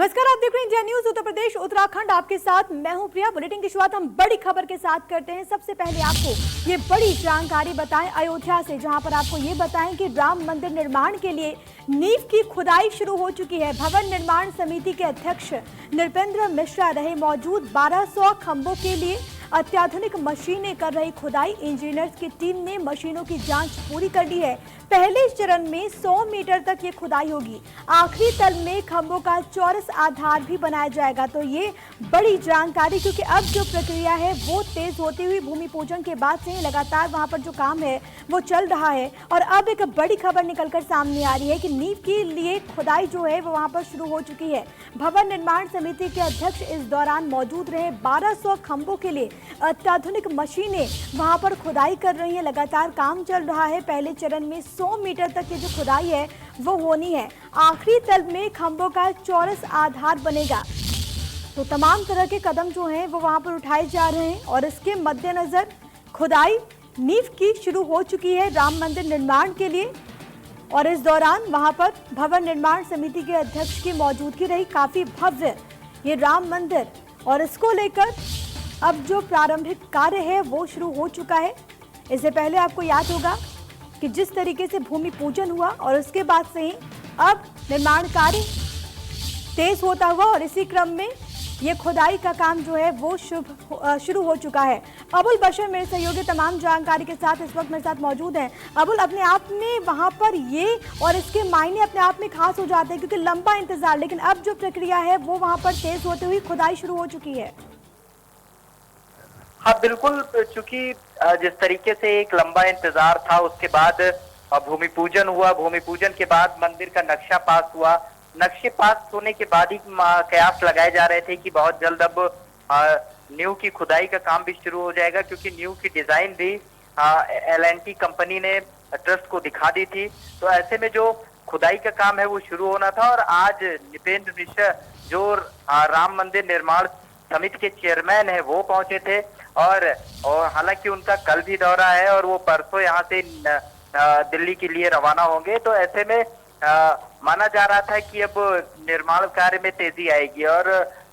नमस्कार, आप देख रहे हैं इंडिया न्यूज उत्तर प्रदेश उत्तराखंड। आपके साथ मैं हूं प्रिया। बुलेटिन की शुरुआत हम बड़ी खबर के साथ करते हैं। सबसे पहले आपको ये बड़ी जानकारी बताएं अयोध्या से, जहां पर आपको ये बताएं कि राम मंदिर निर्माण के लिए नींव की खुदाई शुरू हो चुकी है। भवन निर्माण समिति के अध्यक्ष नृपेंद्र मिश्रा रहे मौजूद। 1200 खंभों के लिए अत्याधुनिक मशीनें कर रही खुदाई। इंजीनियर्स की टीम ने मशीनों की जांच पूरी कर ली है। पहले चरण में 100 मीटर तक ये खुदाई होगी। आखिरी तल में खंभों का चौरस आधार भी बनाया जाएगा। तो ये बड़ी जानकारी, क्योंकि अब जो प्रक्रिया है वो तेज होती हुई भूमि पूजन के बाद से लगातार वहां पर जो काम है वो चल रहा है। और अब एक बड़ी खबर निकलकर सामने आ रही है कि नींव के लिए खुदाई जो है वो वहां पर शुरू हो चुकी है। भवन निर्माण समिति के अध्यक्ष इस दौरान मौजूद रहे। 1200 खंभों के लिए अत्याधुनिक मशीनें वहां पर खुदाई कर रही हैं। लगातार काम चल रहा है। पहले चरण में 100 मीटर तक की जो खुदाई है वो होनी है। आखिरी तल में खंभों का चौरस आधार बनेगा। तो तमाम तरह के कदम जो हैं वो वहां पर उठाए जा रहे हैं और इसके मद्देनजर खुदाई नींव की शुरू हो चुकी है राम मंदिर निर्माण के लिए। और इस दौरान वहां पर भवन निर्माण समिति के अध्यक्ष की मौजूदगी रही। काफी भव्य ये राम मंदिर, और इसको लेकर अब जो प्रारंभिक कार्य है वो शुरू हो चुका है। इससे पहले आपको याद होगा कि जिस तरीके से भूमि पूजन हुआ और उसके बाद से ही अब निर्माण कार्य तेज होता हुआ और इसी क्रम में ये खुदाई का काम जो है वो शुरू हो चुका है। अबुल बशर मेरे सहयोगी तमाम जानकारी के साथ इस वक्त मेरे साथ मौजूद हैं। अबुल, अपने आप में वहां पर ये और इसके मायने अपने आप में खास हो जाते हैं, क्योंकि लंबा इंतजार, लेकिन अब जो प्रक्रिया है वो वहां पर तेज होते हुए खुदाई शुरू हो चुकी है। हाँ बिल्कुल, चूंकि जिस तरीके से एक लंबा इंतजार था, उसके बाद भूमि पूजन हुआ। भूमि पूजन के बाद मंदिर का नक्शा पास हुआ। नक्शे पास होने के बाद ही कयास लगाए जा रहे थे कि बहुत जल्द अब नींव की खुदाई का काम भी शुरू हो जाएगा, क्योंकि नींव की डिजाइन भी L&T कंपनी ने ट्रस्ट को दिखा दी थी। तो ऐसे में जो खुदाई का काम है वो शुरू होना था। और आज नृपेंद्र मिश्रा जो राम मंदिर निर्माण समिति के चेयरमैन है वो पहुंचे थे। और हालांकि उनका कल भी दौरा है और वो परसों यहाँ से दिल्ली के लिए रवाना होंगे। तो ऐसे में माना जा रहा था कि अब निर्माण कार्य में तेजी आएगी और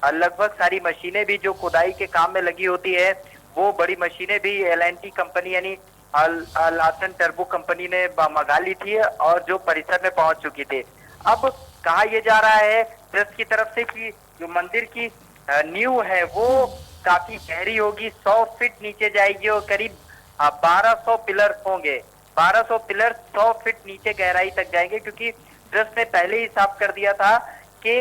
लगभग सारी मशीनें भी जो खुदाई के काम में लगी होती है वो बड़ी मशीनें भी L&T कंपनी यानी लार्सन टर्बो कंपनी ने मंगा ली थी और जो परिसर में पहुंच चुकी थी। अब कहा यह जा रहा है ट्रस्ट की तरफ से कि जो मंदिर की नींव है वो काफी गहरी होगी, 100 फीट नीचे जाएगी और करीब 1200 पिलर्स होंगे। 1200 पिलर्स 100 फीट नीचे गहराई तक जाएंगे, क्योंकि ट्रस्ट ने पहले ही साफ कर दिया था कि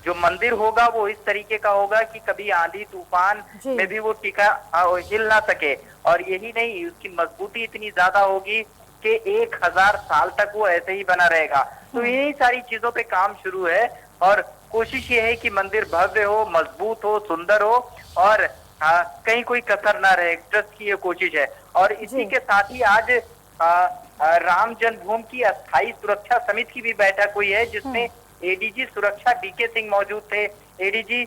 जो मंदिर होगा वो इस तरीके का होगा कि कभी आंधी तूफान में भी वो टिका हिल ना सके। और यही नहीं, उसकी मजबूती इतनी ज्यादा होगी कि 1000 साल तक वो ऐसे ही बना रहेगा। तो यही सारी चीजों पे काम शुरू है और कोशिश ये है कि मंदिर भव्य हो, मजबूत हो, सुंदर हो और कहीं कोई कसर ना रहे। ट्रस्ट की ये कोशिश है। और इसी के साथ ही आज राम जन्मभूमि की अस्थायी सुरक्षा समिति की भी बैठक हुई है, जिसमें ADG सुरक्षा DK सिंह मौजूद थे, ADG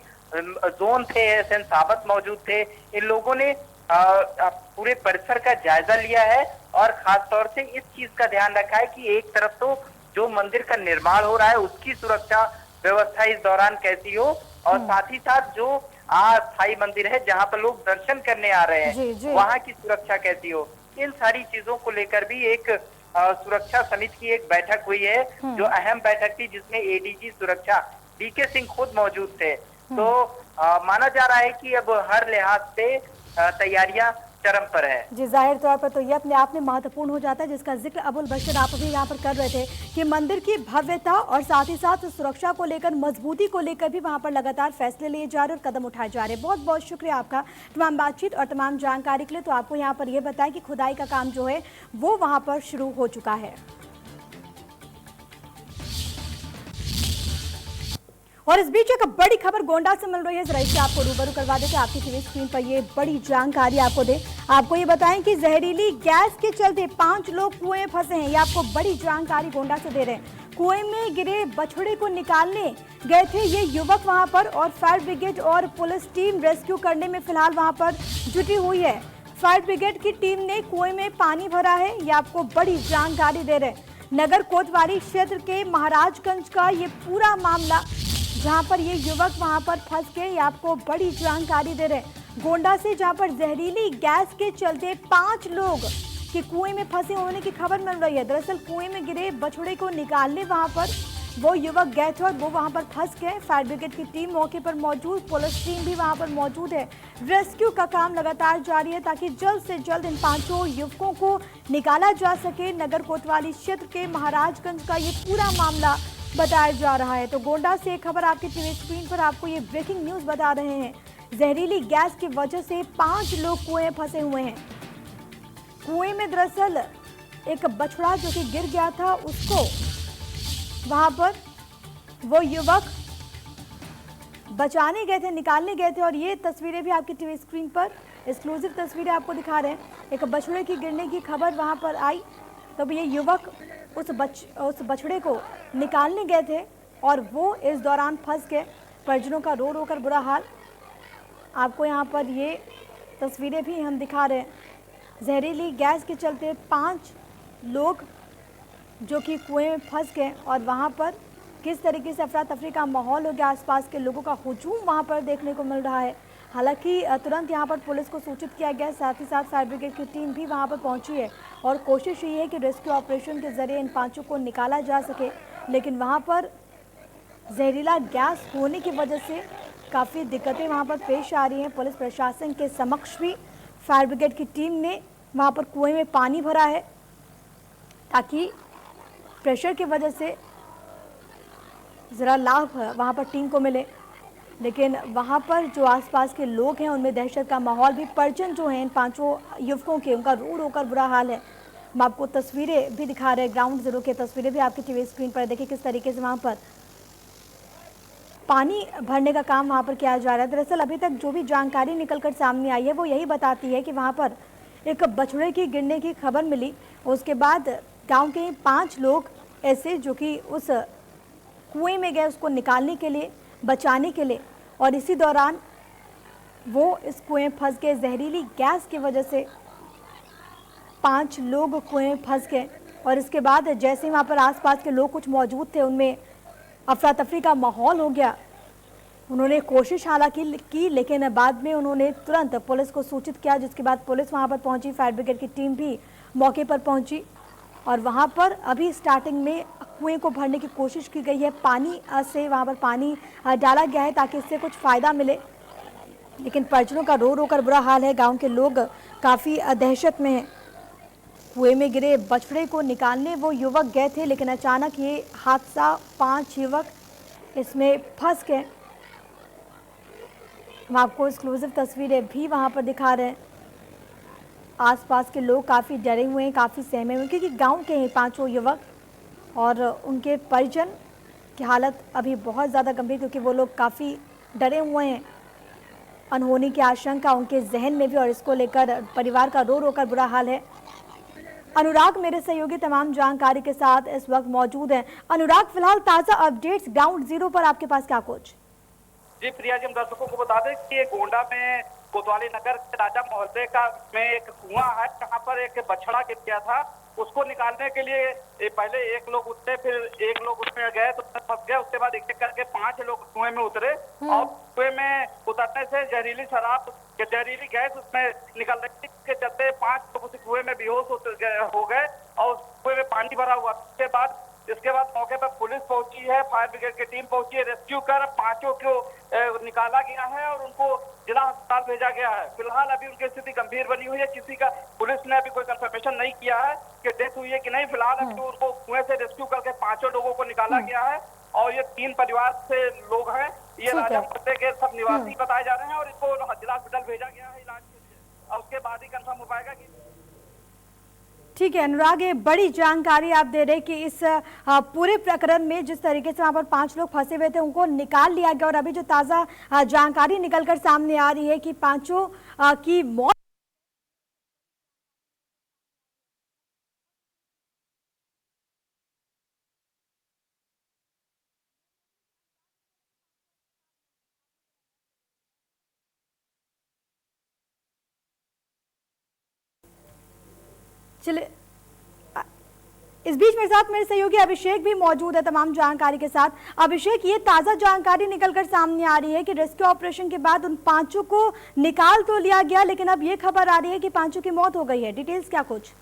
जोन थे SN सावत मौजूद थे। इन लोगों ने पूरे परिसर का जायजा लिया है और खास तौर से इस चीज का ध्यान रखा है कि एक तरफ तो जो मंदिर का निर्माण हो रहा है उसकी सुरक्षा व्यवस्था इस दौरान कैसी हो, और साथ ही साथ जो अस्थायी मंदिर है जहां पर लोग दर्शन करने आ रहे हैं वहां की सुरक्षा कैसी हो। इन सारी चीजों को लेकर भी एक सुरक्षा समिति की एक बैठक हुई है, जो अहम बैठक थी, जिसमें ADG सुरक्षा DK सिंह खुद मौजूद थे। तो माना जा रहा है कि अब हर लिहाज से तैयारियां चरम पर है। जी, जाहिर तौर पर तो ये अपने आप में महत्वपूर्ण हो जाता है, जिसका जिक्र अबुल बशर आप अभी यहाँ पर कर रहे थे कि मंदिर की भव्यता और साथ ही साथ सुरक्षा को लेकर, मजबूती को लेकर भी वहाँ पर लगातार फैसले लिए जा रहे और कदम उठाए जा रहे हैं। बहुत बहुत शुक्रिया आपका तमाम बातचीत और तमाम जानकारी के लिए। तो आपको यहाँ पर यह बताया कि खुदाई का काम जो है वो वहाँ पर शुरू हो चुका है। और इस बीच एक बड़ी खबर गोंडा से मिल रही है, जरा इससे आपको रूबरू करवा देते हैं। आपकी टीवी स्क्रीन पर ये बड़ी जानकारी आपको दे। आपको ये बताएं कि जहरीली गैस के चलते 5 लोग कुएं में फंसे हैं। ये आपको बड़ी जानकारी गोंडा से दे रहे हैं। कुएं में गिरे बछड़े को निकालने गए थे ये युवक वहां पर, और फायर ब्रिगेड और पुलिस टीम रेस्क्यू करने में फिलहाल वहां पर जुटी हुई है। फायर ब्रिगेड की टीम ने कुएं में पानी भरा है, ये आपको बड़ी जानकारी दे रहे हैं। नगर कोतवाली क्षेत्र के महाराजगंज का ये पूरा मामला जहां पर ये युवक वहां पर फंस गए, ये आपको बड़ी जानकारी दे रहे हैं गोंडा से, जहां पर जहरीली गैस के चलते 5 लोग के कुएं में फंसे होने की खबर मिल रही है। दरअसल कुएं में गिरे बछड़े को निकालने वहां पर वो युवक गए थे और वो वहां पर फंस गए। फायर ब्रिगेड की टीम मौके पर मौजूद, पुलिस टीम भी वहां पर मौजूद है। रेस्क्यू का काम लगातार जारी है ताकि जल्द से जल्द इन 5 युवकों को निकाला जा सके। नगर कोतवाली क्षेत्र के महाराजगंज का ये पूरा मामला बताया जा रहा है। तो गोंडा से एक खबर आपकी टीवी स्क्रीन पर आपको ये ब्रेकिंग न्यूज बता रहे हैं। जहरीली गैस की वजह से 5 लोग कुएं में फंसे हुए हैं। कुएं में दरअसल एक बछड़ा जो कि गिर गया था, उसको वहां पर वो युवक बचाने गए थे, निकालने गए थे। और ये तस्वीरें भी आपकी टीवी स्क्रीन पर एक्सक्लूसिव तस्वीरें आपको दिखा रहे हैं। एक बछड़े की गिरने की खबर वहां पर आई, तब ये युवक उस बछड़े को निकालने गए थे और वो इस दौरान फंस गए। परिजनों का रो रो कर बुरा हाल। आपको यहाँ पर ये तस्वीरें भी हम दिखा रहे हैं। जहरीली गैस के चलते 5 लोग जो कि कुएं में फंस गए और वहाँ पर किस तरीके से अफरा तफरी का माहौल हो गया, आसपास के लोगों का हुजूम वहाँ पर देखने को मिल रहा है। हालांकि तुरंत यहाँ पर पुलिस को सूचित किया गया, साथ ही साथ फायर ब्रिगेड की टीम भी वहाँ पर पहुँची है और कोशिश ये है कि रेस्क्यू ऑपरेशन के जरिए इन 5 को निकाला जा सके। लेकिन वहाँ पर जहरीला गैस होने की वजह से काफ़ी दिक्कतें वहाँ पर पेश आ रही हैं। पुलिस प्रशासन के समक्ष भी फायर ब्रिगेड की टीम ने वहाँ पर कुएं में पानी भरा है ताकि प्रेशर की वजह से ज़रा लाभ वहाँ पर टीम को मिले। लेकिन वहाँ पर जो आसपास के लोग हैं उनमें दहशत का माहौल भी। परिजन जो हैं इन 5 युवकों के, उनका रो रो कर बुरा हाल है। हम आपको तस्वीरें भी दिखा रहे हैं, ग्राउंड जीरो की तस्वीरें भी आपकी टीवी स्क्रीन पर। देखिए किस तरीके से वहाँ पर पानी भरने का काम वहाँ पर किया जा रहा है। दरअसल अभी तक जो भी जानकारी निकल कर सामने आई है वो यही बताती है कि वहाँ पर एक बछड़े की गिरने की खबर मिली। उसके बाद गांव के 5 लोग ऐसे जो कि उस कुएं में गए उसको निकालने के लिए, बचाने के लिए, और इसी दौरान वो इस कुएं में फंस गए। जहरीली गैस की वजह से 5 लोग कुएं में फंस गए और इसके बाद जैसे ही वहाँ पर आसपास के लोग कुछ मौजूद थे, उनमें अफरा तफरी का माहौल हो गया। उन्होंने कोशिश हालांकि की, लेकिन बाद में उन्होंने तुरंत पुलिस को सूचित किया, जिसके बाद पुलिस वहाँ पर पहुँची, फायर ब्रिगेड की टीम भी मौके पर पहुँची और वहाँ पर अभी स्टार्टिंग में कुएं को भरने की कोशिश की गई है। पानी से वहाँ पर पानी डाला गया है ताकि इससे कुछ फ़ायदा मिले, लेकिन परिजनों का रो रो कर बुरा हाल है। गांव के लोग काफ़ी दहशत में हैं। कुएं में गिरे बछड़े को निकालने वो युवक गए थे, लेकिन अचानक ये हादसा, 5 युवक इसमें फंस गए। हम आपको एक्सक्लूसिव तस्वीरें भी वहाँ पर दिखा रहे हैं। आसपास के लोग काफ़ी डरे हुए हैं, काफ़ी सहमे हुए हैं, क्योंकि गांव के हैं 5 युवक और उनके परिजन की हालत अभी बहुत ज़्यादा गंभीर, क्योंकि वो लोग काफ़ी डरे हुए हैं। अनहोनी की आशंका उनके जहन में भी और इसको लेकर परिवार का रो रो कर बुरा हाल है। अनुराग मेरे सहयोगी तमाम जानकारी के साथ इस वक्त मौजूद हैं। अनुराग, फिलहाल ताज़ा अपडेट्स ग्राउंड जीरो पर आपके पास क्या कुछ? जी प्रिया जी, हम दर्शकों को बता दें कि गोंडा में कोतवाली नगर के राजा मोहल्ले का में एक कुआं है, जहां पर एक बछड़ा गिर गया था। उसको निकालने के लिए पहले 1 लोग उतरे, फिर 1 लोग उसमें गए तो फंस गए। उसके बाद एक एक करके 5 लोग कुएं में उतरे और कुएं में उतरने से जहरीली शराब, जहरीली गैस उसमें निकलने के चलते 5 लोग उस कुएं में बेहोश हो गए और कुएं में पानी भरा हुआ। इसके बाद मौके पर पुलिस पहुंची है, फायर ब्रिगेड की टीम पहुंची है। रेस्क्यू कर 5 को निकाला गया है और उनको जिला अस्पताल भेजा गया है। फिलहाल अभी उनकी स्थिति गंभीर बनी हुई है। किसी का, पुलिस ने अभी कोई कंफर्मेशन नहीं किया है कि डेथ हुई है कि नहीं। फिलहाल अभी उनको कुएं से रेस्क्यू करके 5 लोगों को निकाला गया है और ये 3 परिवार से लोग हैं। ये राजा मोहल्ले के सब निवासी बताए जा रहे हैं और इनको जिला अस्पताल भेजा गया है इलाज के लिए और उसके बाद ही कंफर्म हो पाएगा कि। ठीक है अनुराग, ये बड़ी जानकारी आप दे रहे कि इस पूरे प्रकरण में जिस तरीके से वहां पर 5 लोग फंसे हुए थे उनको निकाल लिया गया और अभी जो ताज़ा जानकारी निकलकर सामने आ रही है कि 5 की मौत चले इस बीच मेरे साथ मेरे सहयोगी अभिषेक भी मौजूद है तमाम जानकारी के साथ। अभिषेक, ये ताजा जानकारी निकलकर सामने आ रही है कि रेस्क्यू ऑपरेशन के बाद उन 5 को निकाल तो लिया गया, लेकिन अब ये खबर आ रही है कि 5 की मौत हो गई है। डिटेल्स क्या कुछ?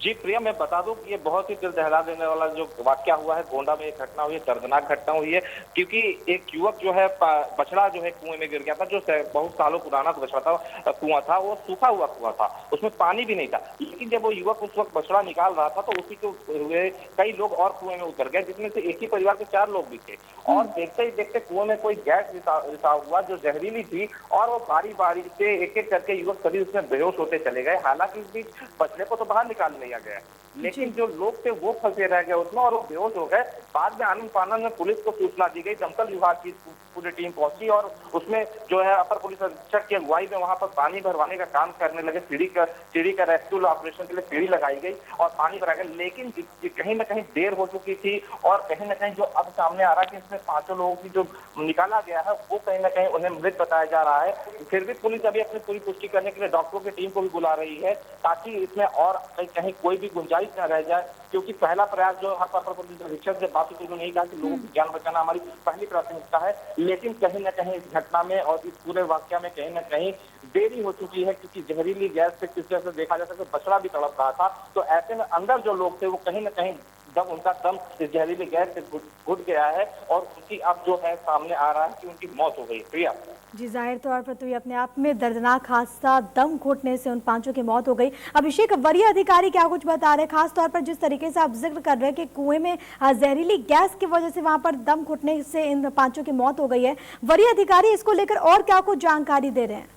जी प्रिया, मैं बता दूं कि ये बहुत ही दिल दहला देने वाला जो वाकया हुआ है, गोंडा में एक घटना हुई है, दर्दनाक घटना हुई है। क्योंकि एक युवक जो है बछड़ा जो है कुएं में गिर गया था, जो बहुत सालों पुराना बछड़ा था, कुआं था, वो सूखा हुआ कुआं था, उसमें पानी भी नहीं था। लेकिन जब वो युवक उस वक्त बछड़ा निकाल रहा था तो उसी के हुए कई लोग और कुएं में उतर गए, जिसमें से एक ही परिवार के 4 लोग भी थे। और देखते ही देखते कुएं में कोई गैस रिसाव हुआ जो जहरीली थी, और वो बारी बारी से एक एक करके युवक सभी उसमें बेहोश होते चले गए। हालांकि इस बीच बछड़े को तो बाहर निकाल लिया गया, लेकिन जो लोग थे वो फंसे रह गए उसमें और वो बेहोश हो गए। बाद में आनंद फानंद में पुलिस को सूचना दी गई, दमकल विभाग की पूरी टीम पहुंची और उसमें जो है अपर पुलिस अधीक्षक की अगुवाई में वहां पर पानी भरवाने का काम करने लगे। सीढ़ी का रेस्क्यू ऑपरेशन के लिए सीढ़ी लगाई गई और पानी भरा गया, लेकिन कहीं ना कहीं देर हो चुकी थी। और कहीं ना कहीं जो अब सामने आ रहा है कि इसमें 5 लोगों की जो निकाला गया है वो कहीं ना कहीं उन्हें मृत बताया जा रहा है। फिर भी पुलिस अभी अपनी पूरी पुष्टि करने के लिए डॉक्टरों की टीम को भी बुला रही है, ताकि इसमें और कहीं कोई भी गुंजाइश न रह जाए। क्योंकि पहला प्रयास जो हर अपर पुलिस अधीक्षक से बात हुई, उन्होंने कहा कि लोगों की जान बचाना हमारी पहली प्राथमिकता है। लेकिन कहीं न कहीं इस घटना में और इस पूरे वाकया में कहीं न कहीं देरी हो चुकी है, क्योंकि जहरीली गैस से किस तरह से देखा जा सकता है, बछड़ा भी तड़प रहा था। तो ऐसे में अंदर जो लोग थे वो कहीं न कहीं उनका दम इस जहरीली गैस से घुट गया है और उनकी अब जो है सामने आ रहा है कि उनकी मौत हो गई। प्रिया जी, जाहिर तौर पर तो ये अपने आप में दर्दनाक हादसा, दम घुटने से उन 5 की मौत हो गई। अभिषेक, वरीय अधिकारी क्या कुछ बता रहे हैं, खास तौर पर जिस तरीके से आप जिक्र कर रहे हैं कि कुएं में जहरीली गैस की वजह से वहां पर दम घुटने से इन 5 की मौत हो गई है। वरीय अधिकारी इसको लेकर और क्या कुछ जानकारी दे रहे हैं?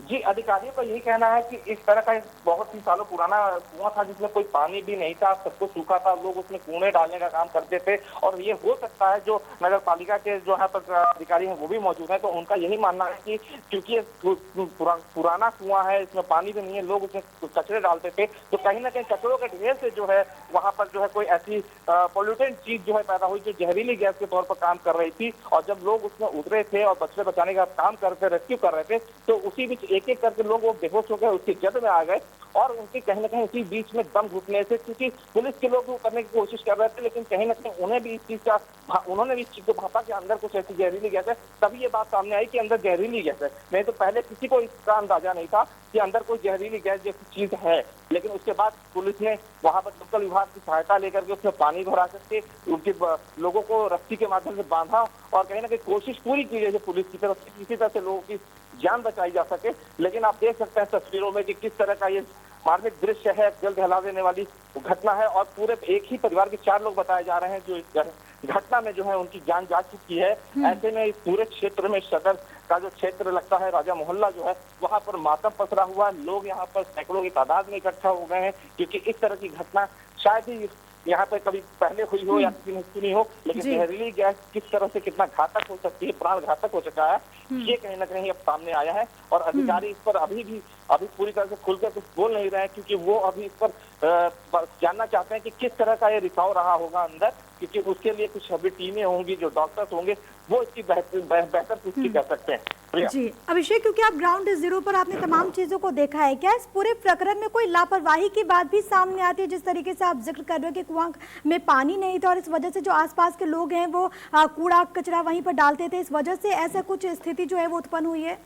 जी, अधिकारियों का यही कहना है कि इस तरह का बहुत ही सालों पुराना कुआं था जिसमें कोई पानी भी नहीं था, सब कुछ सूखा था, लोग उसमें कूड़े डालने का काम करते थे। और ये हो सकता है जो नगर पालिका के जो यहाँ पर अधिकारी हैं वो भी मौजूद हैं, तो उनका यही मानना है कि क्योंकि ये पुराना कुआं है, इसमें पानी भी नहीं है, लोग उसमें कचरे डालते थे, तो कहीं ना कहीं कचरों के ढेर से जो है वहां पर जो है कोई ऐसी पोल्यूटेंट चीज जो है पैदा हुई जो जहरीली गैस के तौर पर काम कर रही थी। और जब लोग उसमें उतरे थे और बछड़े बचाने का काम कर रहे थे, रेस्क्यू कर रहे थे, तो उसी बीच एक एक करके लोग वो बेहोश हो गए, उसकी जद में आ गए और उनकी कहीं ना कहीं उसी बीच में दम घुटने से, क्योंकि पुलिस के लोग वो करने की कोशिश कर रहे थे, लेकिन कहीं ना कहीं उन्होंने भी इस चीज को भापा कि अंदर कुछ ऐसी जहरीली गैस है। तभी ये बात सामने आई कि अंदर जहरीली गैस है। नहीं तो पहले किसी को इसका अंदाजा नहीं था कि अंदर कोई जहरीली गैस जैसी चीज है। लेकिन उसके बाद पुलिस ने वहां पर दमकल विभाग की सहायता लेकर के उसमें पानी भरा करके उनके लोगों को रस्सी के माध्यम से बांधा और कहीं ना कहीं कोशिश पूरी की गई पुलिस की तरफ से किसी तरह से लोगों की जान बचाई जा सके। लेकिन आप देख सकते हैं तस्वीरों में कि किस तरह का ये मार्मिक दृश्य है, दिल दहला देने वाली घटना है। और पूरे एक ही परिवार के 4 लोग बताए जा रहे हैं जो इस घटना में जो है उनकी जान जा चुकी है। ऐसे में इस पूरे क्षेत्र में सदर का जो क्षेत्र लगता है, राजा मोहल्ला जो है, वहां पर मातम पसरा हुआ, लोग यहाँ पर सैकड़ों की तादाद में इकट्ठा हो गए हैं, क्योंकि इस तरह की घटना शायद ही यहाँ पे कभी पहले हुई हो या किसी ने सुनी हो। लेकिन जहरीली गैस किस तरह से कितना घातक हो सकती है, प्राण घातक हो चुका है, ये कहीं ना कहीं अब सामने आया है। और अधिकारी इस पर अभी पूरी तरह से खुलकर कुछ बोल नहीं रहे हैं, क्योंकि वो अभी इस पर जानना चाहते हैं कि किस तरह का ये रिसाव रहा होगा अंदर, क्योंकि उसके लिए कुछ अभी टीमें होंगी, जो डॉक्टर्स होंगे वो इसकी बेहतर पुष्टि कर सकते हैं। जी अभिषेक, क्योंकि आप ग्राउंड जीरो पर आपने तमाम चीजों को देखा है, क्या इस पूरे प्रकरण में कोई लापरवाही की बात भी सामने आती है? जिस तरीके से आप जिक्र कर रहे हो कि कुआं में पानी नहीं था और इस वजह से जो आसपास के लोग हैं वो कूड़ा कचरा वहीं पर डालते थे, इस वजह से ऐसा कुछ स्थिति जो है वो उत्पन्न हुई है?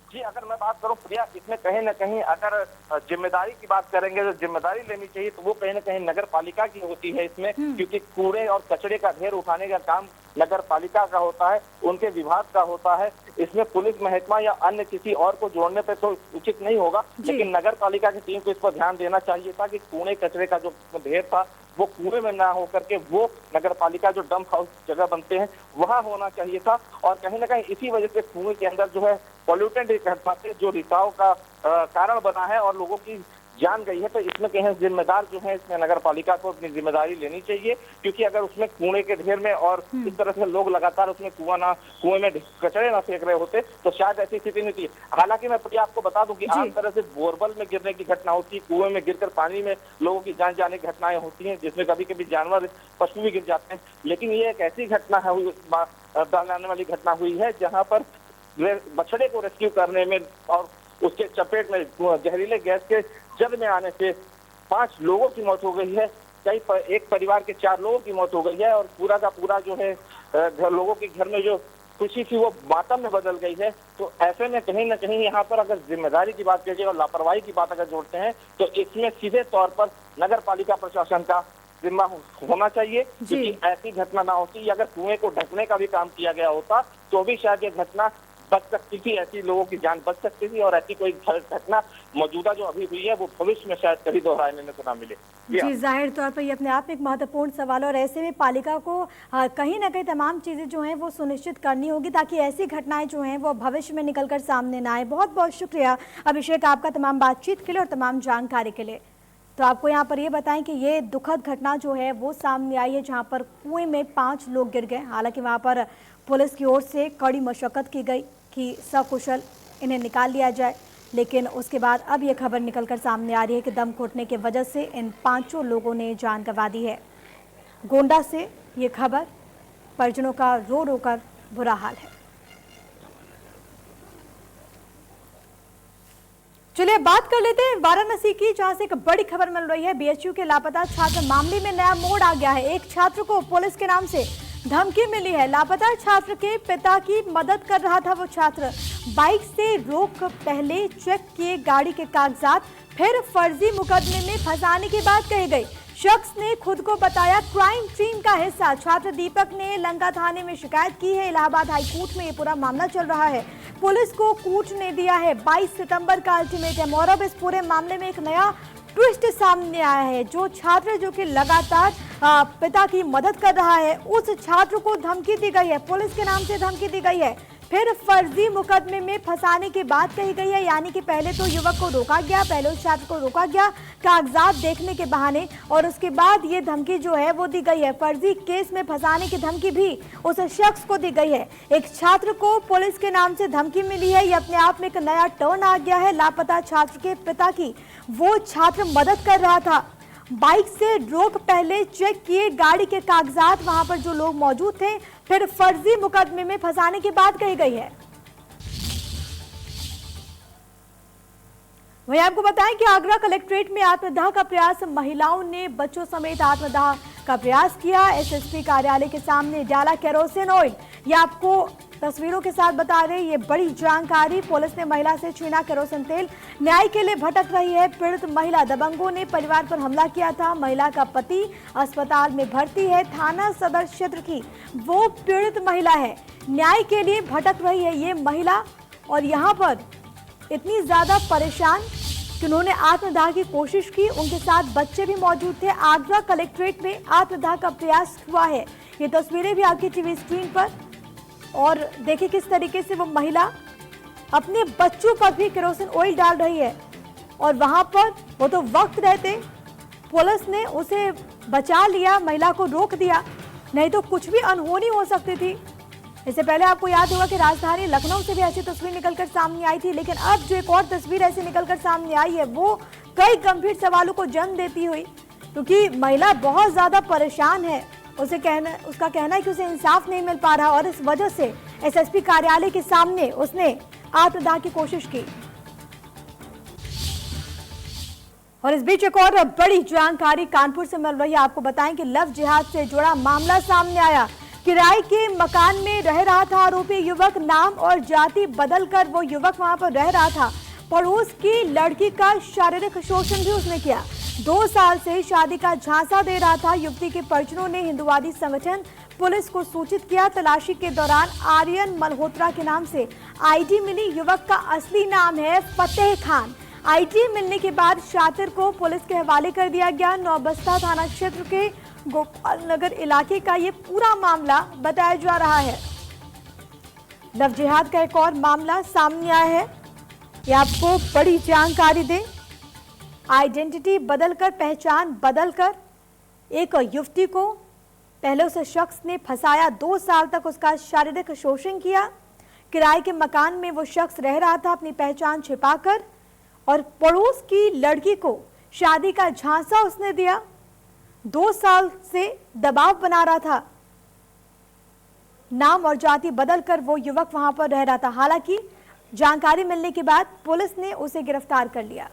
जी, अगर मैं बात करूं प्रिया, इसमें कहीं न कहीं अगर जिम्मेदारी की बात करेंगे तो जिम्मेदारी लेनी चाहिए तो वो कहीं न कहीं नगर पालिका की होती है इसमें, क्योंकि कूड़े और कचरे का ढेर उठाने का काम नगर पालिका का होता है, उनके विभाग का होता है। इसमें पुलिस महकमा या अन्य किसी और को जोड़ने पे तो उचित नहीं होगा, लेकिन नगर पालिका की टीम को इस पर ध्यान देना चाहिए था कि कूड़े कचरे का जो ढेर था वो कुएं में ना होकर के वो नगर पालिका जो डंप हाउस जगह बनते हैं वहां होना चाहिए था। और कहीं ना कहीं इसी वजह से कुएं के अंदर जो है पॉल्यूटेंट घटना जो रिसाव का कारण बना है और लोगों की जान गई है। तो इसमें कहीं जिम्मेदार जो है इसमें नगर पालिका को अपनी जिम्मेदारी लेनी चाहिए, क्योंकि अगर उसमें कूड़े के ढेर में और इस तरह से लोग लगातार उसमें कुएं में कचरे ना फेंक रहे होते तो शायद ऐसी स्थिति नहीं थी। हालांकि मैं आपको बता दूं कि आम तरह से बोरवेल में गिरने की घटना होती है, कुएं में गिरकर पानी में लोगों की जान जाने की घटनाएं होती हैं, जिसमें कभी कभी जानवर पशु भी गिर जाते हैं। लेकिन ये एक ऐसी घटना है, डालने वाली घटना हुई है जहाँ पर बछड़े को रेस्क्यू करने में और उसके चपेट में जहरीले गैस के जद में आने से 5 लोगों की मौत हो गई है, एक परिवार के 4 लोगों की मौत हो गई है और पूरा का पूरा जो है लोगों के घर में जो खुशी थी वो मातम में बदल गई है। तो ऐसे में कहीं ना कहीं यहाँ पर अगर जिम्मेदारी की बात की जाए और लापरवाही की बात अगर जोड़ते हैं तो इसमें सीधे तौर पर नगर पालिका प्रशासन का जिम्मा होना चाहिए, क्योंकि ऐसी घटना ना होती। अगर कुएं को ढकने का भी काम किया गया होता तो भी शायद ये घटना बच सकती थी, ऐसी लोगों की जान बच सकती थी और ऐसी कोई घटना मौजूदा जो अभी हुई है वो भविष्य में शायद कभी दोहराने को ना मिले। जी, जाहिर तौर पर ये अपने आप में एक महत्वपूर्ण सवाल है और ऐसे में पालिका को कहीं ना कहीं तमाम चीज़ें जो हैं वो सुनिश्चित करनी होगी ताकि ऐसी घटनाएं जो हैं वो भविष्य में निकलकर सामने ना आए। बहुत बहुत शुक्रिया अभिषेक आपका तमाम बातचीत के लिए और तमाम जानकारी के लिए। तो आपको यहाँ पर ये बताएं कि ये दुखद घटना जो है वो सामने आई है जहाँ पर कुएं में 5 लोग गिर गए। हालांकि वहाँ पर पुलिस की ओर से कड़ी मशक्कत की गई कि सकुशल इन्हें निकाल लिया जाए, लेकिन उसके बाद अब ये खबर निकलकर सामने आ रही है कि दम घुटने की वजह से इन 5 लोगों ने जान गंवा दी है। गोंडा से ये खबर, परिजनों का रो रो कर बुरा हाल है। चलिए बात कर लेते हैं वाराणसी की, जहां से एक बड़ी खबर मिल रही है। बीएचयू के लापता छात्र मामले में नया मोड़ आ गया है। एक छात्र को पुलिस के नाम से धमकी मिली है। लापता छात्र के पिता की मदद कर रहा था वो छात्र। बाइक से रोक पहले चेक किए गाड़ी के कागजात, फिर फर्जी मुकदमे में फंसाने की बात कही गई। शख्स ने खुद को बताया क्राइम टीम का हिस्सा। छात्र दीपक ने लंका थाने में शिकायत की है। इलाहाबाद हाई कोर्ट में ये पूरा मामला चल रहा है। पुलिस को कोर्ट ने दिया है 22 सितंबर का अल्टीमेटम। और अब इस पूरे मामले में एक नया ट्विस्ट सामने आया है। जो छात्र जो कि लगातार पिता की मदद कर रहा है, उस छात्र को धमकी दी गई है, पुलिस के नाम से धमकी दी गई है, फिर फर्जी मुकदमे में फंसाने की बात कही गई है। यानी कि पहले तो युवक को रोका गया, पहले उस छात्र को रोका गया कागजात देखने के बहाने, और उसके बाद ये धमकी जो है वो दी गई है। फर्जी केस में फंसाने की धमकी भी उस शख्स को दी गई है। एक छात्र को पुलिस के नाम से धमकी मिली है। ये अपने आप में एक नया टर्न आ गया है। लापता छात्र के पिता की वो छात्र मदद कर रहा था। बाइक से रोक पहले चेक किए गाड़ी के कागजात, वहां पर जो लोग मौजूद थे, फिर फर्जी मुकदमे में फंसाने की बात कही गई है। वहीं आपको बताएं कि आगरा कलेक्ट्रेट में आत्मदाह का प्रयास, महिलाओं ने बच्चों समेत आत्मदाह का प्रयास किया। एसएसपी कार्यालय के सामने डाला केरोसिन ऑयल। ये आपको तस्वीरों के साथ बता रहे, ये बड़ी जानकारी। पुलिस ने महिला से छीना केरोसिन तेल। न्याय के लिए भटक रही है पीड़ित महिला। दबंगों ने परिवार पर हमला किया था। महिला का पति अस्पताल में भर्ती है। थाना सदर क्षेत्र की वो पीड़ित महिला है। न्याय के लिए भटक रही है ये महिला, और यहाँ पर इतनी ज्यादा परेशान कि उन्होंने आत्मदाह की कोशिश की। उनके साथ बच्चे भी मौजूद थे। आगरा कलेक्ट्रेट में आत्मदाह का प्रयास हुआ है। ये तस्वीरें भी आपकी टीवी स्क्रीन पर, और देखिए किस तरीके से वो महिला अपने बच्चों पर भी केरोसिन ऑयल डाल रही है। और वहां पर वो तो वक्त रहते पुलिस ने उसे बचा लिया, महिला को रोक दिया, नहीं तो कुछ भी अनहोनी हो सकती थी। इससे पहले आपको याद होगा कि राजधानी लखनऊ से भी ऐसी तस्वीर निकलकर सामने आई थी, लेकिन अब जो एक और तस्वीर ऐसी निकलकर सामने आई है वो कई गंभीर सवालों को जन्म देती हुई, क्योंकि महिला बहुत ज्यादा परेशान है। उसका कहना है कि उसे इंसाफ नहीं मिल पा रहा, और इस वजह से एसएसपी कार्यालय के सामने उसने आत्मदाह की कोशिश की। और इस बीच एक और बड़ी जानकारी कानपुर से मिल रही है। आपको बताएं कि लव जिहाद से जुड़ा मामला सामने आया। किराए के मकान में रह रहा था आरोपी युवक। नाम और जाति बदलकर वो युवक वहां पर रह रहा था। पड़ोस की लड़की का शारीरिक शोषण भी उसने किया। 2 साल से शादी का झांसा दे रहा था। युवती के परिजनों ने हिंदुवादी संगठन पुलिस को सूचित किया। तलाशी के दौरान आर्यन मल्होत्रा के नाम से आईडी मिली। युवक का असली नाम है फतेह खान। आईडी मिलने के बाद शातिर को पुलिस के हवाले कर दिया गया। नौबस्ता थाना क्षेत्र के गोपाल नगर इलाके का ये पूरा मामला बताया जा रहा है। लव जिहाद का एक और मामला सामने आया है। ये आपको बड़ी जानकारी दें। आइडेंटिटी बदलकर, पहचान बदलकर एक युवती को पहले उस शख्स ने फंसाया। 2 साल तक उसका शारीरिक शोषण किया। किराए के मकान में वो शख्स रह रहा था अपनी पहचान छिपाकर, और पड़ोस की लड़की को शादी का झांसा उसने दिया। 2 साल से दबाव बना रहा था। नाम और जाति बदलकर वो युवक वहां पर रह रहा था। हालांकि जानकारी मिलने के बाद पुलिस ने उसे गिरफ्तार कर लिया।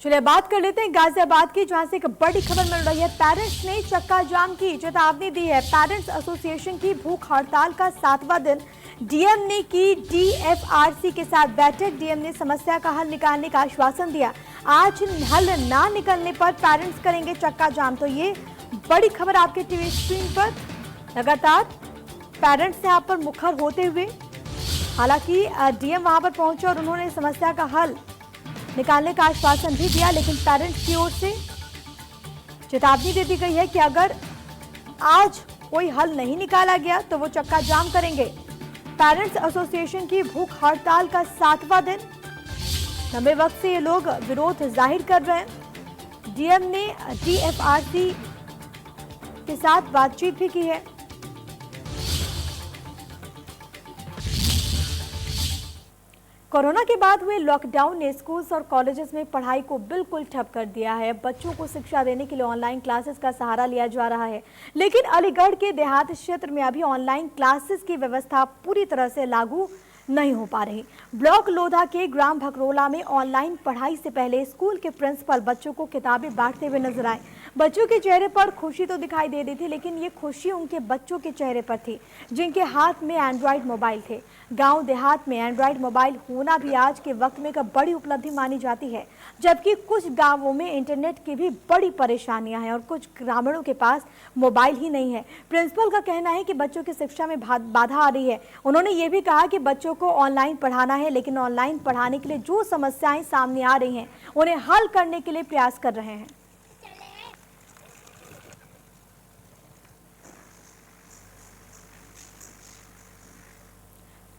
चलिए बात कर लेते हैं गाजियाबाद की, जहां से एक बड़ी खबर मिल रही है। पेरेंट्स ने चक्का जाम की चेतावनी दी है। पेरेंट्स एसोसिएशन की भूख हड़ताल का 7वां दिन। डीएम ने की डीएफआरसी के साथ बैठक। डीएम ने समस्या का हल निकालने का आश्वासन दिया। आज हल ना निकलने पर पेरेंट्स करेंगे चक्का जाम। तो ये बड़ी खबर आपके टीवी स्क्रीन पर। लगातार पेरेंट्स यहाँ पर मुखर होते हुए, हालांकि डीएम वहां पर पहुंचे और उन्होंने समस्या का हल निकालने का आश्वासन भी दिया, लेकिन पेरेंट्स की ओर से चेतावनी दे दी गई है कि अगर आज कोई हल नहीं निकाला गया तो वो चक्का जाम करेंगे। पेरेंट्स एसोसिएशन की भूख हड़ताल का 7वां दिन। लंबे वक्त से ये लोग विरोध जाहिर कर रहे हैं। डीएम ने डीएफआरसी के साथ बातचीत भी की है। कोरोना के बाद हुए लॉकडाउन ने स्कूल्स और कॉलेजेस में पढ़ाई को बिल्कुल ठप कर दिया है। बच्चों को शिक्षा देने के लिए ऑनलाइन क्लासेस का सहारा लिया जा रहा है, लेकिन अलीगढ़ के देहात क्षेत्र में अभी ऑनलाइन क्लासेस की व्यवस्था पूरी तरह से लागू नहीं हो पा रही। ब्लॉक लोधा के ग्राम भकरोला में ऑनलाइन पढ़ाई से पहले स्कूल के प्रिंसिपल बच्चों को किताबें बांटते हुए नजर आए। बच्चों के चेहरे पर खुशी तो दिखाई दे रही थी, लेकिन ये खुशी उनके बच्चों के चेहरे पर थी जिनके हाथ में एंड्रॉयड मोबाइल थे। गांव देहात में एंड्रॉयड मोबाइल होना भी आज के वक्त में एक बड़ी उपलब्धि मानी जाती है, जबकि कुछ गांवों में इंटरनेट की भी बड़ी परेशानियां हैं और कुछ ग्रामीणों के पास मोबाइल ही नहीं है। प्रिंसिपल का कहना है कि बच्चों की शिक्षा में बाधा आ रही है। उन्होंने ये भी कहा कि बच्चों को ऑनलाइन पढ़ाना है, लेकिन ऑनलाइन पढ़ाने के लिए जो समस्याएं सामने आ रही हैं उन्हें हल करने के लिए प्रयास कर रहे हैं।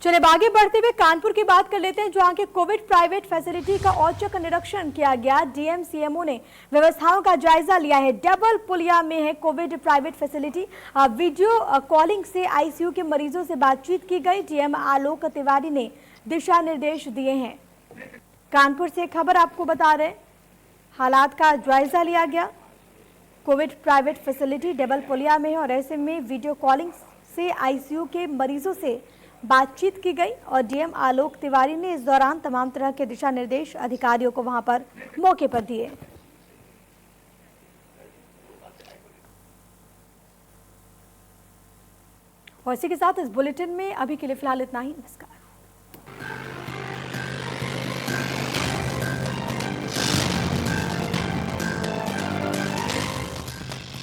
चलिए आगे बढ़ते हुए कानपुर की बात कर लेते हैं, जहां के कोविड प्राइवेट फैसिलिटी का औचक निरीक्षण किया गया। डीएम सीएमओ ने व्यवस्थाओं का जायजा लिया है। डबल पुलिया में है Covid private facility. Video calling से आईसीयू के मरीजों से बातचीत की गई। डीएम आलोक तिवारी ने दिशा निर्देश दिए हैं। कानपुर से खबर आपको बता रहे, हालात का जायजा लिया गया। कोविड प्राइवेट फैसिलिटी डबल पुलिया में है और ऐसे में वीडियो कॉलिंग से आईसीयू के मरीजों से बातचीत की गई और डीएम आलोक तिवारी ने इस दौरान तमाम तरह के दिशा निर्देश अधिकारियों को वहां पर मौके पर दिए। और इसी के साथ इस बुलेटिन में अभी के लिए फिलहाल इतना ही। नमस्कार।